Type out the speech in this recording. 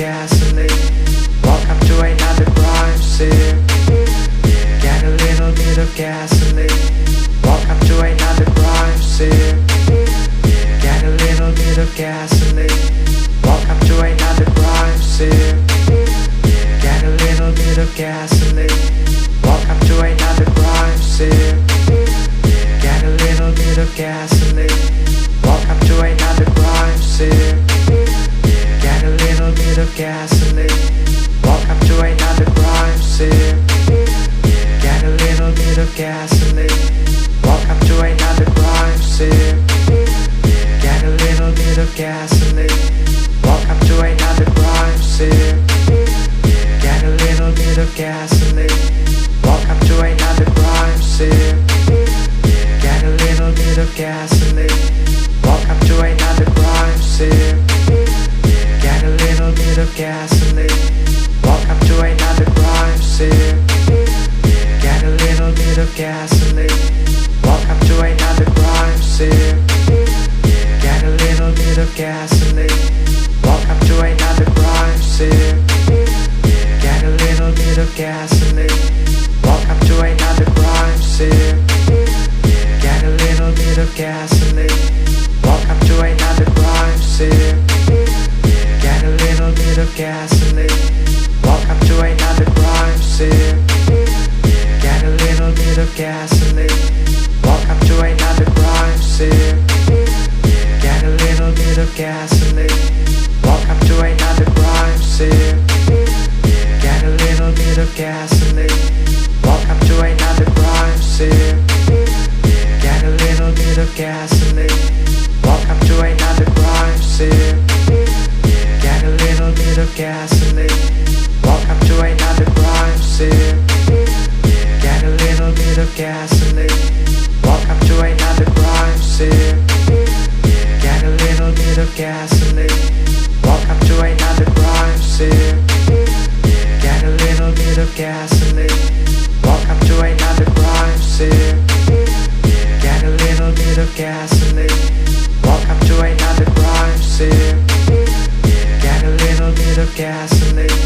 gasoline. Welcome to another crime scene. Get a little bit of gasoline. Welcome to another crime scene. Get a little bit of gasoline. Welcome to another crime scene. Get a little bit of gasoline. Welcome to another crime scene. Get a little bit of gasoline. Welcome to another crime scene. Get a little bit of gasoline. Welcome to another crime scene. Get a little bit of gasoline. Welcome to another crime scene. Get a little bit of gasoline. Welcome to another crime scene. Get a little bit of gasoline. Welcome to another crime scene. Get a little bit of gasoline. Welcome to another crime scene. Get a little bit of gasoline. Welcome to another crime scene. Get a little bit of gasoline. Welcome to another crime scene. Get a little bit of gasoline. Welcome to another crime scene. Get a little bit of gasoline. Welcome to another crime scene. Get a little bit of gasoline. Welcome to another crime scene. Get a little bit of gasoline. Welcome to another crime scene. Get a little bit of gasoline. Welcome to another crime scene. Get a little bit of gasoline. Welcome to another crime scene. Get a little bit of gasoline. Welcome to another crime scene. Get a little bit of gasoline. Welcome to another crime scene. Get a little bit of gasoline. Welcome to another crime scene. Get a little bit of gasoline. Welcome to another crime scene. Get a little bit of gasoline. Welcome to another crime scene. Get a little bit of gasoline. Welcome to another crime scene. Get a little bit of gasoline. Welcome to another crime scene. Get a little bit of gasoline.